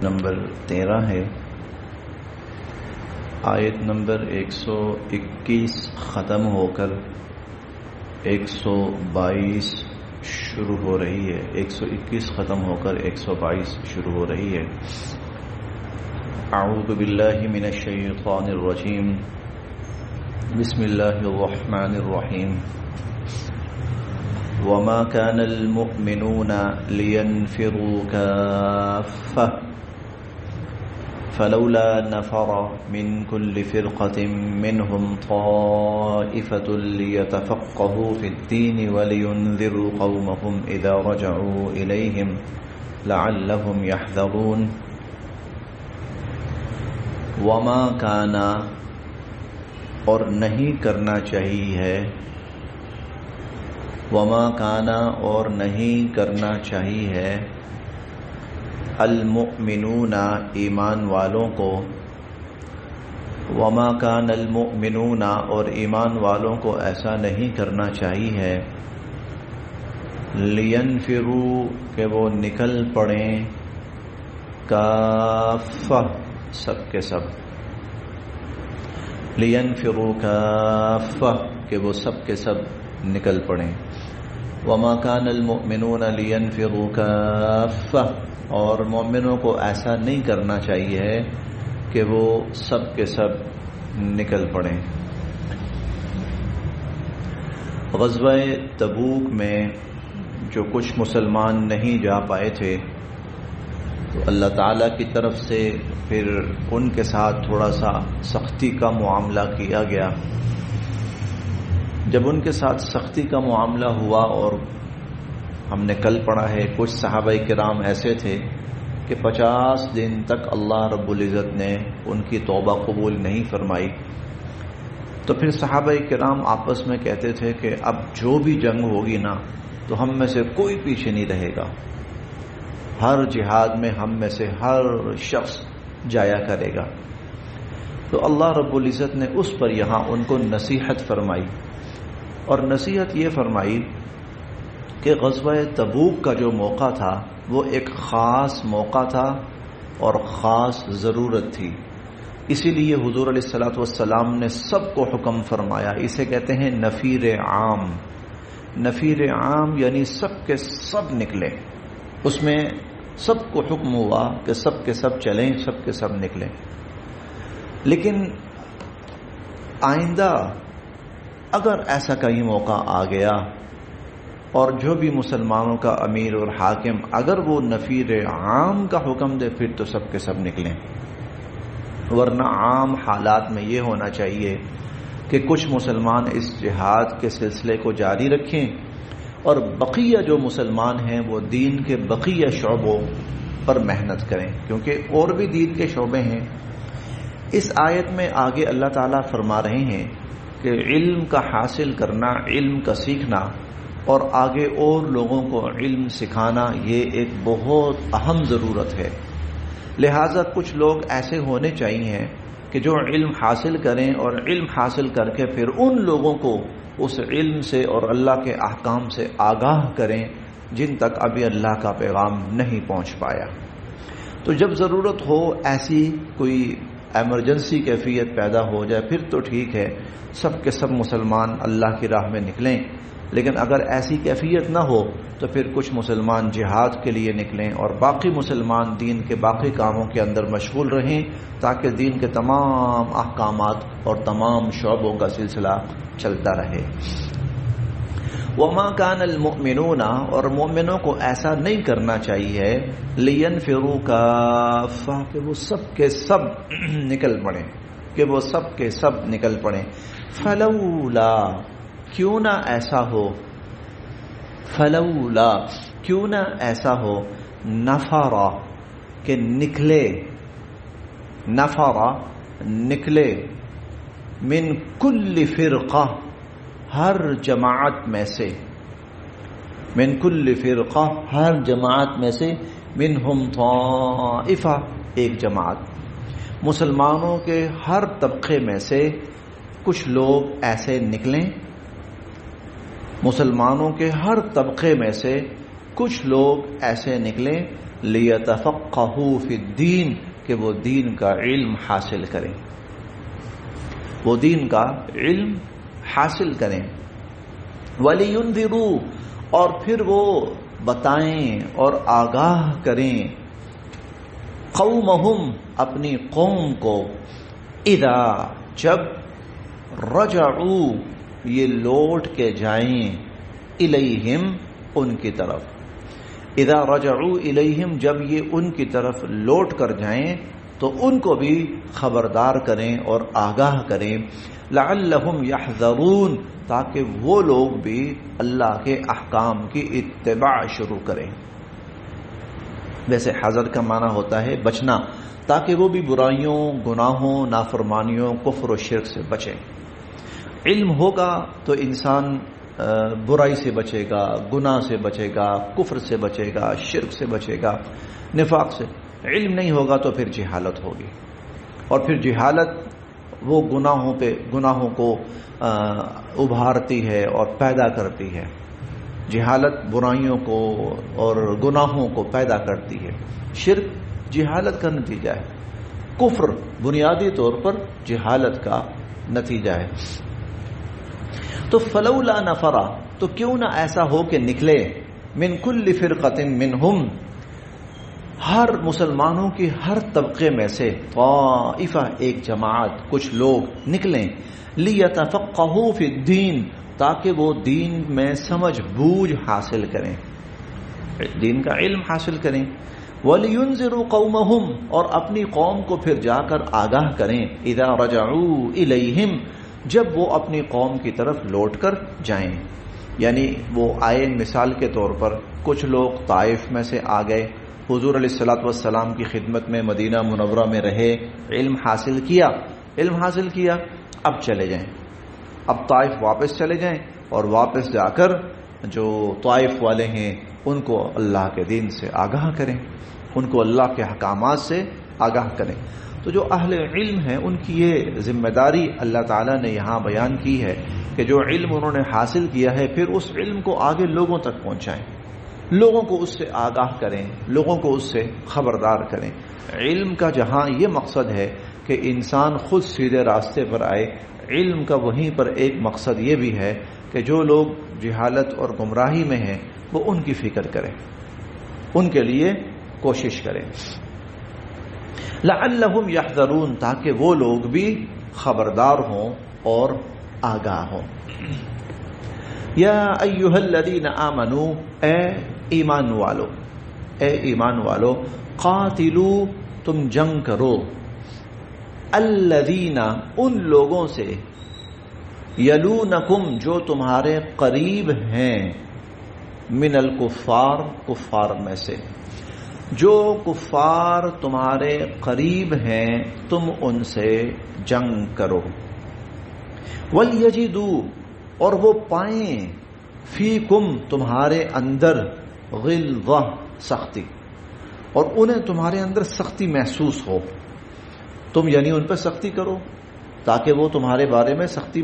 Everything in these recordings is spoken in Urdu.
نمبر 13 ہے. آیت نمبر 121 ختم ہو کر 122 شروع ہو رہی ہے. 121 ختم ہو کر 122 شروع ہو رہی ہے. اعوذ باللہ من الشیطان الرجیم. بسم اللہ الرحمن الرحیم. وما كان المؤمنون لينفروا كافة فلولا نفر من كل فرقة منهم طائفة ليتفقهوا في الدين ولينذروا قومهم إذا رجعوا إليهم لعلهم يحذرون. وما كان اور نہیں کرنا چاہیے، وما کانا اور نہیں کرنا چاہیے، المؤمنون ایمان والوں کو، وما کان المؤمنون اور ایمان والوں کو ایسا نہیں کرنا چاہیے، لینفروا کہ وہ نکل پڑیں، کافہ سب کے سب، لینفروا کافہ کہ وہ سب کے سب نکل پڑیں. وما كان المؤمنون لينفروا كافة اور مومنوں کو ایسا نہیں کرنا چاہیے کہ وہ سب کے سب نکل پڑیں. غزوہ تبوک میں جو کچھ مسلمان نہیں جا پائے تھے تو اللہ تعالیٰ کی طرف سے پھر ان کے ساتھ تھوڑا سا سختی کا معاملہ کیا گیا. جب ان کے ساتھ سختی کا معاملہ ہوا، اور ہم نے کل پڑھا ہے کچھ صحابہ کرام ایسے تھے کہ 50 دن تک اللہ رب العزت نے ان کی توبہ قبول نہیں فرمائی، تو پھر صحابہ کرام آپس میں کہتے تھے کہ اب جو بھی جنگ ہوگی نا تو ہم میں سے کوئی پیچھے نہیں رہے گا، ہر جہاد میں ہم میں سے ہر شخص جایا کرے گا. تو اللہ رب العزت نے اس پر یہاں ان کو نصیحت فرمائی، اور نصیحت یہ فرمائی کہ غزوہ تبوک کا جو موقع تھا وہ ایک خاص موقع تھا اور خاص ضرورت تھی. اسی لیے حضور علیہ الصلوۃ والسلام نے سب کو حکم فرمایا. اسے کہتے ہیں نفیر عام. نفیر عام یعنی سب کے سب نکلے، اس میں سب کو حکم ہوا کہ سب کے سب چلیں، سب کے سب نکلیں. لیکن آئندہ اگر ایسا کہیں موقع آ گیا اور جو بھی مسلمانوں کا امیر اور حاکم اگر وہ نفیر عام کا حکم دے پھر تو سب کے سب نکلیں، ورنہ عام حالات میں یہ ہونا چاہیے کہ کچھ مسلمان اس جہاد کے سلسلے کو جاری رکھیں اور بقیہ جو مسلمان ہیں وہ دین کے بقیہ شعبوں پر محنت کریں، کیونکہ اور بھی دین کے شعبے ہیں. اس آیت میں آگے اللہ تعالیٰ فرما رہے ہیں کہ علم کا حاصل کرنا، علم کا سیکھنا اور آگے اور لوگوں کو علم سکھانا یہ ایک بہت اہم ضرورت ہے. لہٰذا کچھ لوگ ایسے ہونے چاہیے کہ جو علم حاصل کریں اور علم حاصل کر کے پھر ان لوگوں کو اس علم سے اور اللہ کے احکام سے آگاہ کریں جن تک ابھی اللہ کا پیغام نہیں پہنچ پایا. تو جب ضرورت ہو، ایسی کوئی ایمرجنسی کیفیت پیدا ہو جائے پھر تو ٹھیک ہے، سب کے سب مسلمان اللہ کی راہ میں نکلیں. لیکن اگر ایسی کیفیت نہ ہو تو پھر کچھ مسلمان جہاد کے لیے نکلیں اور باقی مسلمان دین کے باقی کاموں کے اندر مشغول رہیں تاکہ دین کے تمام احکامات اور تمام شعبوں کا سلسلہ چلتا رہے. وما كان المؤمنون اور مومنوں کو ایسا نہیں کرنا چاہیے، لینفروا کافہ کہ وہ سب کے سب نکل پڑیں، کہ وہ سب کے سب نکل پڑیں. فلولا کیوں نہ ایسا ہو، فلولا کیوں نہ ایسا ہو، نفرا کہ نکلے، نفرا نکلے، من کل فرقہ ہر جماعت میں سے، من کل فرقہ ہر جماعت میں سے، منہم طائفہ ایک جماعت، مسلمانوں کے ہر طبقے میں سے کچھ لوگ ایسے نکلیں، مسلمانوں کے ہر طبقے میں سے کچھ لوگ ایسے نکلیں، لیتفقہوا فی الدین، کہ وہ دین کا علم حاصل کریں، وہ دین کا علم حاصل کریں، وَلِيُنذِرُوا، اور پھر وہ بتائیں اور آگاہ کریں، قومہم، اپنی قوم کو، اذا، جب، رجعوا، یہ لوٹ کے جائیں، الیہم، ان کی طرف، اذا رجعوا الیہم، جب یہ ان کی طرف لوٹ کر جائیں تو ان کو بھی خبردار کریں اور آگاہ کریں، لعلہم یحذرون، تاکہ وہ لوگ بھی اللہ کے احکام کی اتباع شروع کریں۔ ویسے حذر کا معنی ہوتا ہے بچنا، تاکہ وہ بھی برائیوں، گناہوں، نافرمانیوں، کفر و شرک سے بچیں۔ علم ہوگا تو انسان برائی سے بچے گا، گناہ سے بچے گا، کفر سے بچے گا، شرک سے بچے گا، نفاق سے۔ علم نہیں ہوگا تو پھر جہالت ہوگی، اور پھر جہالت وہ گناہوں کو ابھارتی ہے اور پیدا کرتی ہے۔ جہالت برائیوں کو اور گناہوں کو پیدا کرتی ہے۔ شرک جہالت کا نتیجہ ہے، کفر بنیادی طور پر جہالت کا نتیجہ ہے۔ تو فلولا نفرا، تو کیوں نہ ایسا ہو کہ نکلے، من کل فرقۃ منہم، ہر مسلمانوں کی ہر طبقے میں سے، طائفہ، ایک جماعت، کچھ لوگ نکلیں، لیتفقہوا فی الدین، تاکہ وہ دین میں سمجھ بوجھ حاصل کریں، دین کا علم حاصل کریں، وَلِيُنذِرُوا قَوْمَهُمْ، اور اپنی قوم کو پھر جا کر آگاہ کریں، اذا رجعوا الیہم، جب وہ اپنی قوم کی طرف لوٹ کر جائیں۔ یعنی وہ آئے، مثال کے طور پر کچھ لوگ طائف میں سے آ گئے، حضور علیہ الصلوۃ والسلام کی خدمت میں مدینہ منورہ میں رہے، علم حاصل کیا، اب چلے جائیں، اب طائف واپس چلے جائیں، اور واپس جا کر جو طائف والے ہیں ان کو اللہ کے دین سے آگاہ کریں، ان کو اللہ کے احکامات سے آگاہ کریں۔ تو جو اہل علم ہیں ان کی یہ ذمہ داری اللہ تعالیٰ نے یہاں بیان کی ہے کہ جو علم انہوں نے حاصل کیا ہے پھر اس علم کو آگے لوگوں تک پہنچائیں، لوگوں کو اس سے آگاہ کریں، لوگوں کو اس سے خبردار کریں۔ علم کا جہاں یہ مقصد ہے کہ انسان خود سیدھے راستے پر آئے، علم کا وہیں پر ایک مقصد یہ بھی ہے کہ جو لوگ جہالت اور گمراہی میں ہیں وہ ان کی فکر کریں، ان کے لیے کوشش کریں، لعلہم یحذرون، تاکہ وہ لوگ بھی خبردار ہوں اور آگاہ ہوں۔ یا ایھا الذین آمنوا، اے ایمان والو، قاتلو، تم جنگ کرو، الذین، ان لوگوں سے، یلونکم، جو تمہارے قریب ہیں، من الکفار، کفار میں سے، جو کفار تمہارے قریب ہیں تم ان سے جنگ کرو، وَلْيَجِدُوا، اور وہ پائیں، فیکم، تمہارے اندر، غلظہ، سختی، اور انہیں تمہارے اندر سختی محسوس ہو، تم یعنی ان پہ سختی کرو تاکہ وہ تمہارے بارے میں سختی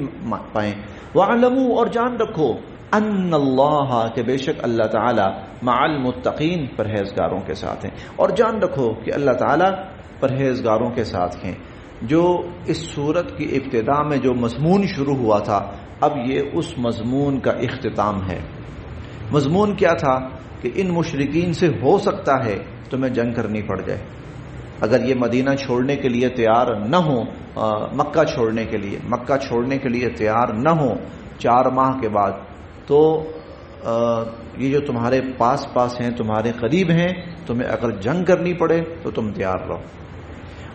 پائیں، وَاعْلَمُوا، اور جان رکھو، ان اللہ، کہ بے شک اللہ تعالی، مع المتقین، پرہیزگاروں کے ساتھ ہیں، اور جان رکھو کہ اللہ تعالی پرہیزگاروں کے ساتھ ہیں۔ جو اس سورت کی ابتدا میں جو مضمون شروع ہوا تھا، اب یہ اس مضمون کا اختتام ہے۔ مضمون کیا تھا کہ ان مشرکین سے ہو سکتا ہے تمہیں جنگ کرنی پڑ جائے، اگر یہ مدینہ چھوڑنے کے لیے تیار نہ ہو، مکہ چھوڑنے کے لیے تیار نہ ہو 4 ماہ کے بعد، تو یہ جو تمہارے پاس ہیں، تمہارے قریب ہیں، تمہیں اگر جنگ کرنی پڑے تو تم تیار رہو،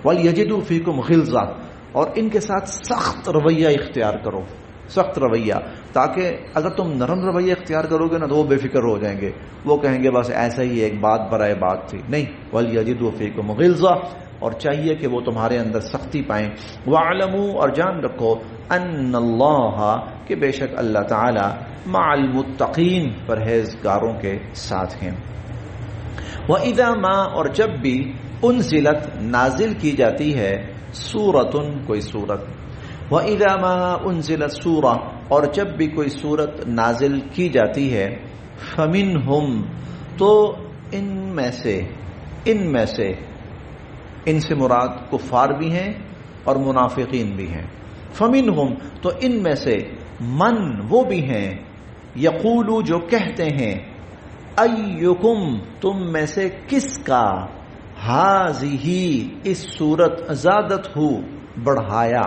وَلْيَجِدُوا فِيكُمْ غِلْظَةً، اور ان کے ساتھ سخت رویہ اختیار کرو، سخت رویہ، تاکہ اگر تم نرم رویہ اختیار کرو گے نا تو وہ بے فکر ہو جائیں گے، وہ کہیں گے بس ایسا ہی ایک بات برائے بات تھی، نہیں، وَلْيَجِدُوا فِيكُمْ غِلْظَةً، اور چاہیے کہ وہ تمہارے اندر سختی پائیں، وَاعْلَمُوا، اور جان رکھو، ان اللہ، کہ بے شک اللہ تعالی، مع المتقین، پرہیزگاروں کے ساتھ ہیں۔ وَإِذَا مَا، اور جب بھی، انزلت، نازل کی جاتی ہے، سورتن، کوئی سورت، وَإِذَا مَا انزلت سورہ، اور جب بھی کوئی سورت نازل کی جاتی ہے، فَمِنْهُمْ، تو ان میں سے، ان میں سے، ان سے مراد کفار بھی ہیں اور منافقین بھی ہیں. فمنہم تو ان میں سے، من وہ بھی ہیں، یقولو جو کہتے ہیں، ایکم تم میں سے کس کا، ہذہ اس صورت، زادت ہو بڑھایا،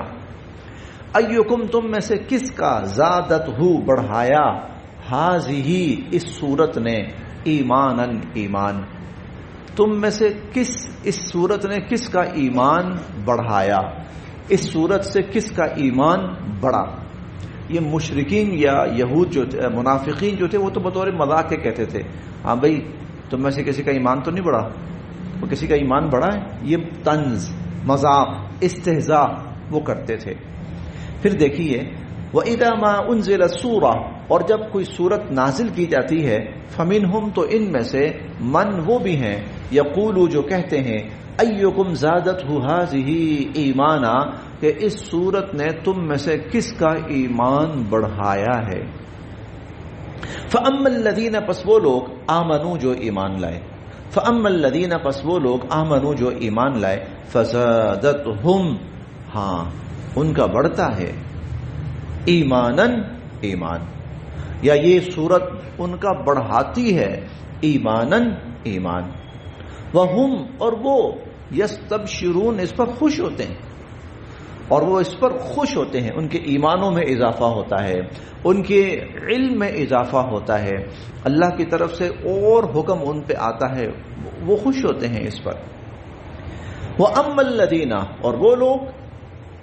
ایکم تم میں سے کس کا، زادت ہو بڑھایا، ہذہ اس صورت نے، ایمانن ایمان، تم میں سے کس، اس صورت نے کس کا ایمان بڑھایا، اس صورت سے کس کا ایمان بڑھا. یہ مشرکین یا یہود جو تھے، منافقین جو تھے، وہ تو بطور مذاق کے کہتے تھے، ہاں بھائی تم میں سے کسی کا ایمان تو نہیں بڑھا، وہ کسی کا ایمان بڑھا ہے. یہ طنز، مذاق، استہزاء وہ کرتے تھے. پھر دیکھیے وَإِذَا مَا أُنزِلَ السُّورَةُ اور جب کوئی صورت نازل کی جاتی ہے، فَمِنْهُمْ تو ان میں سے، من وہ بھی ہیں، یقولو جو کہتے ہیں، ایکم زادتہ ہذہ ایمانا کہ اس صورت نے تم میں سے کس کا ایمان بڑھایا ہے. فَأَمَّا الَّذِينَ پس وہ لوگ، آمنوا جو ایمان لائے، فَأَمَّا الَّذِينَ پس وہ لوگ، آمنوا جو ایمان لائے، فَزَادَتْهُمْ ہاں ان کا بڑھتا ہے، ایمانن ایمان، یا یہ صورت ان کا بڑھاتی ہے ایمانن ایمان. وہم اور وہ، یستبشرون اس پر خوش ہوتے ہیں، اور وہ اس پر خوش ہوتے ہیں، ان کے ایمانوں میں اضافہ ہوتا ہے، ان کے علم میں اضافہ ہوتا ہے، اللہ کی طرف سے اور حکم ان پہ آتا ہے، وہ خوش ہوتے ہیں اس پر. وَأَمَّا الَّذِينَ اور وہ لوگ،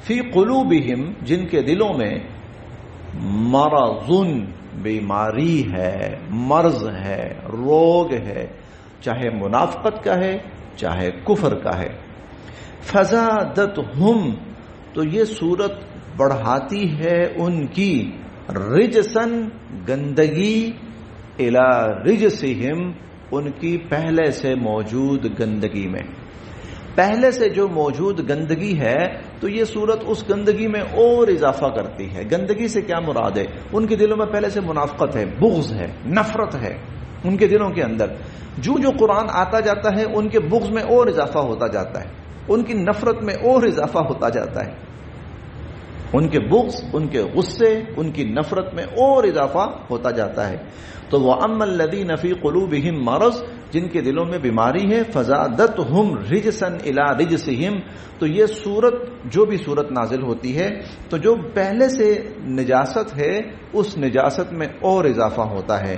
فی قلوبہم جن کے دلوں میں، مرضٌ بیماری ہے، مرض ہے، روگ ہے، چاہے منافقت کا ہے چاہے کفر کا ہے، فزادتہم تو یہ صورت بڑھاتی ہے ان کی، رجسن گندگی، الی رجسہم ان کی پہلے سے موجود گندگی میں، پہلے سے جو موجود گندگی ہے تو یہ صورت اس گندگی میں اور اضافہ کرتی ہے. گندگی سے کیا مراد ہے؟ ان کے دلوں میں پہلے سے منافقت ہے، بغض ہے، نفرت ہے ان کے دلوں کے اندر. جو قرآن آتا جاتا ہے ان کے بغض میں اور اضافہ ہوتا جاتا ہے، ان کی نفرت میں اور اضافہ ہوتا جاتا ہے، ان کے بغض، ان کے غصے، ان کی نفرت میں اور اضافہ ہوتا جاتا ہے. تو وَأَمَّا الَّذِينَ فِي قُلُوبِهِم مَرَضٌ جن کے دلوں میں بیماری ہے، فَزَادَتْهُمْ رِجْسًا إِلَى رِجْسِهِمْ تو یہ صورت، جو بھی صورت نازل ہوتی ہے تو جو پہلے سے نجاست ہے اس نجاست میں اور اضافہ ہوتا ہے.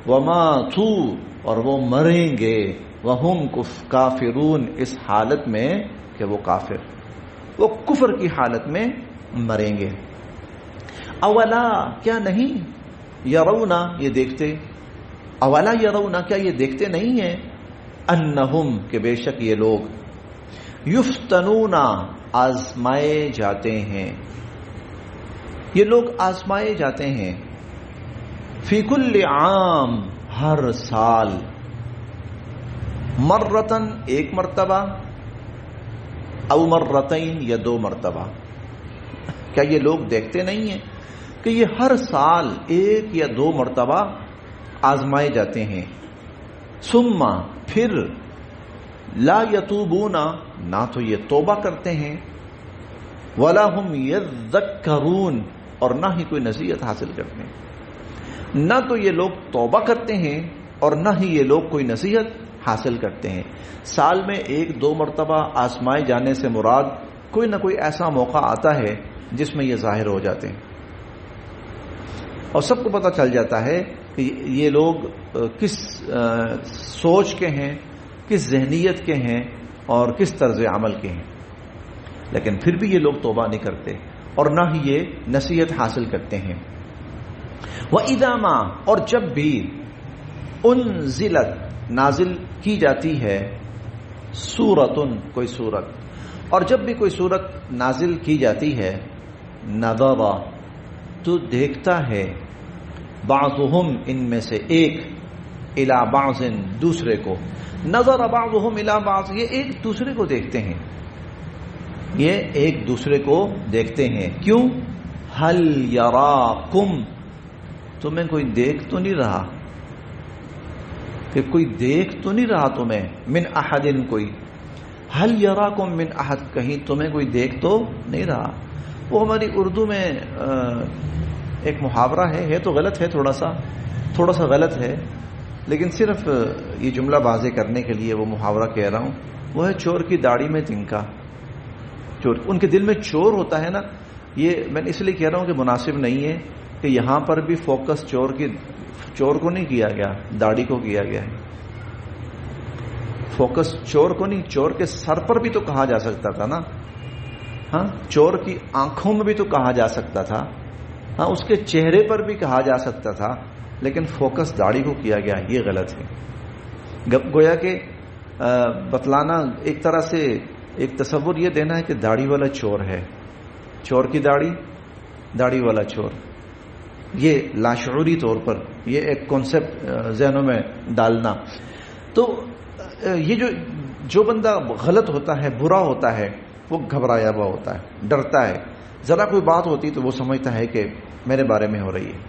وَمَاتُوا اور وہ مریں گے، وَهُمْ کافرون اس حالت میں کہ وہ کافر، وہ کفر کی حالت میں مریں گے. اولا کیا نہیں، یرونا یہ دیکھتے، اولا یرونا کیا یہ دیکھتے نہیں ہیں، انہم کہ بے شک یہ لوگ، یفتنون آزمائے جاتے ہیں، یہ لوگ آزمائے جاتے ہیں، فی کل عام ہر سال، مرتن ایک مرتبہ، او مرتین یا دو مرتبہ. کیا یہ لوگ دیکھتے نہیں ہیں کہ یہ ہر سال ایک یا دو مرتبہ آزمائے جاتے ہیں. ثم پھر، لا یتوبون نہ تو یہ توبہ کرتے ہیں، ولا ہم یذکرون اور نہ ہی کوئی نصیحت حاصل کرتے ہیں. نہ تو یہ لوگ توبہ کرتے ہیں اور نہ ہی یہ لوگ کوئی نصیحت حاصل کرتے ہیں. سال میں ایک دو مرتبہ آزمائے جانے سے مراد کوئی نہ کوئی ایسا موقع آتا ہے جس میں یہ ظاہر ہو جاتے ہیں اور سب کو پتہ چل جاتا ہے کہ یہ لوگ کس سوچ کے ہیں، کس ذہنیت کے ہیں اور کس طرز عمل کے ہیں. لیکن پھر بھی یہ لوگ توبہ نہیں کرتے اور نہ ہی یہ نصیحت حاصل کرتے ہیں. وَإِذَا مَا اور جب بھی، انزلت نازل کی جاتی ہے، سورتن کوئی صورت، اور جب بھی کوئی صورت نازل کی جاتی ہے، نظر تو دیکھتا ہے، بعضهم ان میں سے ایک، الی بعض دوسرے کو، نظر بعضهم الی بعض یہ ایک دوسرے کو دیکھتے ہیں، یہ ایک دوسرے کو دیکھتے ہیں. کیوں؟ هل یراکم تمہیں کوئی دیکھ تو نہیں رہا، کہ کوئی دیکھ تو نہیں رہا تمہیں، من احدن کوئی، ہل یراکم من احد، کہیں تمہیں کوئی دیکھ تو نہیں رہا. وہ ہماری اردو میں ایک محاورہ ہے تو غلط ہے، تھوڑا سا غلط ہے، لیکن صرف یہ جملہ واضح کرنے کے لیے وہ محاورہ کہہ رہا ہوں. وہ ہے چور کی داڑھی میں تنکا. چور ان کے دل میں چور ہوتا ہے نا. یہ میں اس لیے کہہ رہا ہوں کہ مناسب نہیں ہے کہ یہاں پر بھی فوکس چور کو نہیں کیا گیا، داڑھی کو کیا گیا ہے. فوکس چور کو نہیں، چور کے سر پر بھی تو کہا جا سکتا تھا نا. ہاں، چور کی آنکھوں میں بھی تو کہا جا سکتا تھا، ہاں اس کے چہرے پر بھی کہا جا سکتا تھا، لیکن فوکس داڑھی کو کیا گیا. یہ غلط ہے. گویا کہ بتلانا ایک طرح سے ایک تصور یہ دینا ہے کہ داڑھی والا چور ہے، چور کی داڑھی والا چور. یہ لاشعوری طور پر یہ ایک کانسیپٹ ذہنوں میں ڈالنا. تو یہ جو بندہ غلط ہوتا ہے، برا ہوتا ہے، وہ گھبرایا ہوا ہوتا ہے، ڈرتا ہے. ذرا کوئی بات ہوتی تو وہ سمجھتا ہے کہ میرے بارے میں ہو رہی ہے،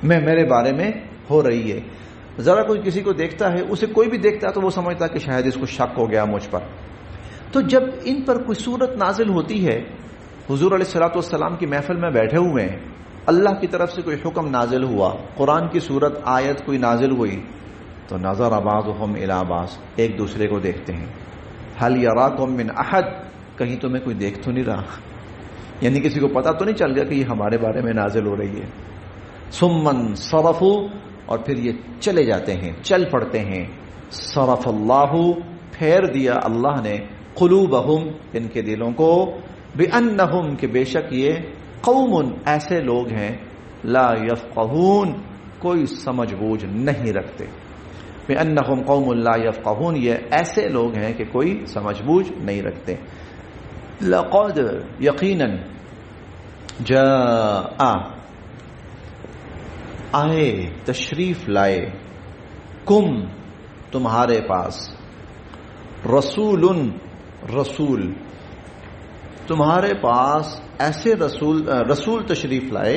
میرے بارے میں ہو رہی ہے. ذرا کوئی کسی کو دیکھتا ہے، اسے کوئی بھی دیکھتا ہے تو وہ سمجھتا ہے کہ شاید اس کو شک ہو گیا مجھ پر. تو جب ان پر کوئی صورت نازل ہوتی ہے، حضور علیہ الصلوۃ والسلام کی محفل میں بیٹھے ہوئے ہیں، اللہ کی طرف سے کوئی حکم نازل ہوا، قرآن کی صورت آیت کوئی نازل ہوئی، تو نظر بعضهم الی بعض، ایک دوسرے کو دیکھتے ہیں. هل یراکم من احد، کہیں تمہیں کوئی دیکھ تو نہیں رہا، یعنی کسی کو پتا تو نہیں چل گیا کہ یہ ہمارے بارے میں نازل ہو رہی ہے. ثم انصرفوا، اور پھر یہ چلے جاتے ہیں، چل پڑتے ہیں. صرف اللہ، پھیر دیا اللہ نے، قلوبہم، ان کے دلوں کو، بانہم، کہ بے شک یہ، قوم، ایسے لوگ ہیں، لا یفقہون، کوئی سمجھ بوجھ نہیں رکھتے. بانہم قوم لا یفقہون، یہ ایسے لوگ ہیں کہ کوئی سمجھ بوجھ نہیں رکھتے. لقد، یقیناً، جاء، آئے، تشریف لائے، کم، تمہارے پاس، رسول، تمہارے پاس ایسے رسول تشریف لائے،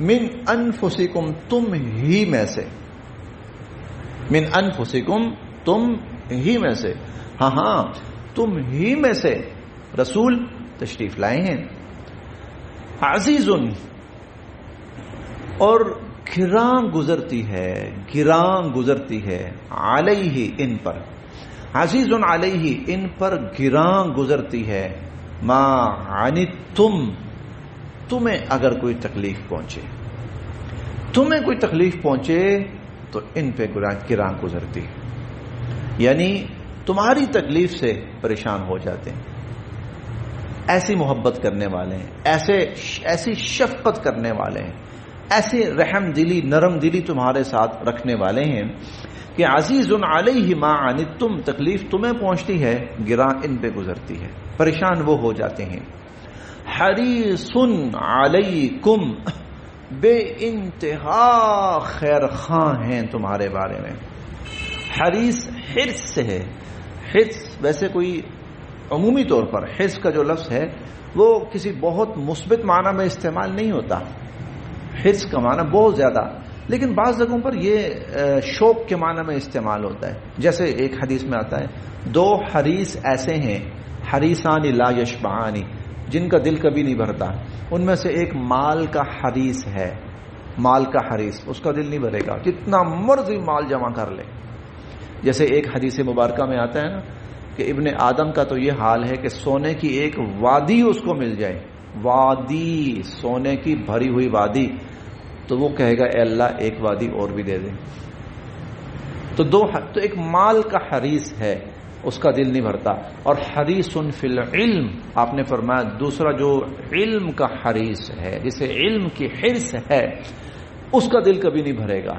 من انفسکم، تم ہی میں سے، من انفسکم، تم ہی میں سے، ہاں تم ہی میں سے رسول تشریف لائے ہیں. عزیز، اور گراں گزرتی ہے، علیہ، ان پر، عزیز علیہ، ان پر گراں گزرتی ہے، ما عنتم، تمہیں اگر کوئی تکلیف پہنچے تو ان پہ گراں گزرتی، یعنی تمہاری تکلیف سے پریشان ہو جاتے ہیں. ایسی محبت کرنے والے ہیں، ایسی شفقت کرنے والے ہیں، ایسے رحم دلی، نرم دلی تمہارے ساتھ رکھنے والے ہیں کہ عزیز علیہ ما عنتم، تکلیف تمہیں پہنچتی ہے، گراں ان پہ گزرتی ہے، پریشان وہ ہو جاتے ہیں. حریص علیکم، بے انتہا خیر خواہ ہیں تمہارے بارے میں. حریص حرص سے ہے. حرص ویسے کوئی عمومی طور پر حرص کا جو لفظ ہے وہ کسی بہت مثبت معنی میں استعمال نہیں ہوتا. حرص کا معنی بہت زیادہ، لیکن بعض جگہوں پر یہ شوق کے معنی میں استعمال ہوتا ہے. جیسے ایک حدیث میں آتا ہے، دو حریص ایسے ہیں، حریصان لا یشبعان، جن کا دل کبھی نہیں بھرتا. ان میں سے ایک مال کا حریص ہے، مال کا حریص، اس کا دل نہیں بھرے گا جتنا مرضی مال جمع کر لے. جیسے ایک حدیث مبارکہ میں آتا ہے نا کہ ابن آدم کا تو یہ حال ہے کہ سونے کی ایک وادی اس کو مل جائے، وادی، سونے کی بھری ہوئی وادی، تو وہ کہے گا اے اللہ ایک وادی اور بھی دے دے. تو ایک مال کا حریص ہے، اس کا دل نہیں بھرتا. اور حریص فی العلم، آپ نے فرمایا دوسرا جو علم کا حریص ہے، جسے علم کی حرص ہے، اس کا دل کبھی نہیں بھرے گا.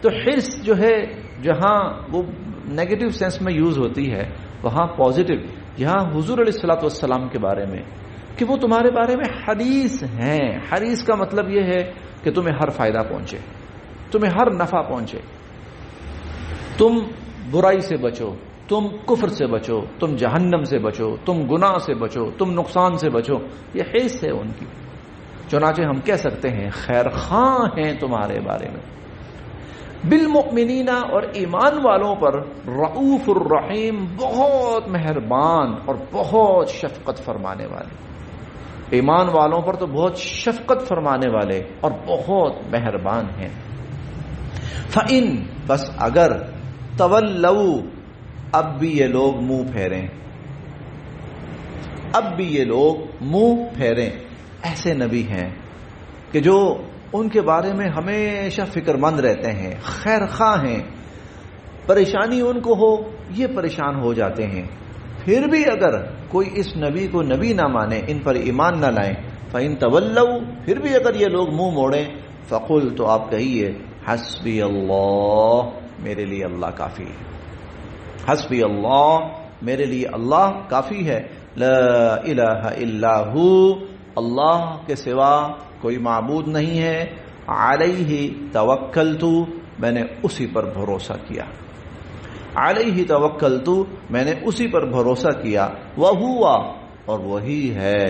تو حرص جو ہے جہاں وہ نیگیٹو سینس میں یوز ہوتی ہے وہاں پازیٹو. یہاں حضور علیہ الصلوۃ والسلام کے بارے میں کہ وہ تمہارے بارے میں حریص ہیں. حریص کا مطلب یہ ہے کہ تمہیں ہر فائدہ پہنچے، تمہیں ہر نفع پہنچے، تم برائی سے بچو، تم کفر سے بچو، تم جہنم سے بچو، تم گناہ سے بچو، تم نقصان سے بچو. یہ حرص ہے ان کی. چنانچہ ہم کہہ سکتے ہیں خیر خواہ ہیں تمہارے بارے میں. بالمؤمنین، اور ایمان والوں پر رؤوف الرحیم، بہت مہربان اور بہت شفقت فرمانے والے. ایمان والوں پر تو بہت شفقت فرمانے والے اور بہت مہربان ہیں. فَإِن، بس اگر تولوا، اب بھی یہ لوگ منہ پھیریں، اب بھی یہ لوگ منہ پھیریں. ایسے نبی ہیں کہ جو ان کے بارے میں ہمیشہ فکر مند رہتے ہیں، خیر خواہ ہیں، پریشانی ان کو ہو یہ پریشان ہو جاتے ہیں، پھر بھی اگر کوئی اس نبی کو نبی نہ مانے، ان پر ایمان نہ لائیں، فَإِن تَوَلَّوْا، پھر بھی اگر یہ لوگ منہ موڑیں، فَقُلْ، تو آپ کہیے، حسبی اللہ، میرے لیے اللہ کافی ہے. حسبی اللہ، میرے لیے اللہ کافی ہے. لا الہ الا ہو، اللہ کے سوا کوئی معبود نہیں ہے. علیہ توکلت، میں نے اسی پر بھروسہ کیا. علیہ توکلت، میں نے اسی پر بھروسہ کیا. وہو، اور وہی ہے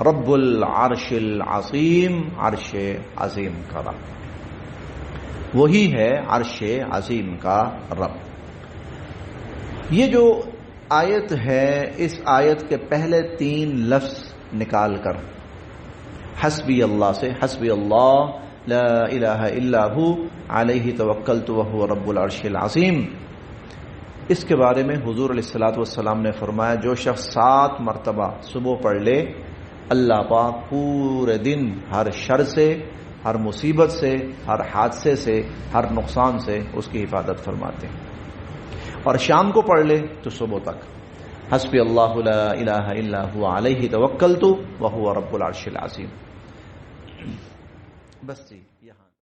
رب العرش العظیم، عرش عظیم کا رب. وہی ہے عرش عظیم کا رب. یہ جو آیت ہے، اس آیت کے پہلے 3 لفظ نکال کر حسبی اللہ سے، حسبی اللہ لا الہ الا ہو علیہ توکلت وہو رب العرش العظیم، اس کے بارے میں حضور علیہ الصلوۃ والسلام نے فرمایا جو شخص 7 مرتبہ صبح پڑھ لے، اللہ پاک پورے دن ہر شر سے، ہر مصیبت سے، ہر حادثے سے، ہر نقصان سے اس کی حفاظت فرماتے ہیں. اور شام کو پڑھ لے تو صبح تک حسبی اللہ لا الہ الا هو علیہ توکلت وہو رب العرش العظیم. بس جی.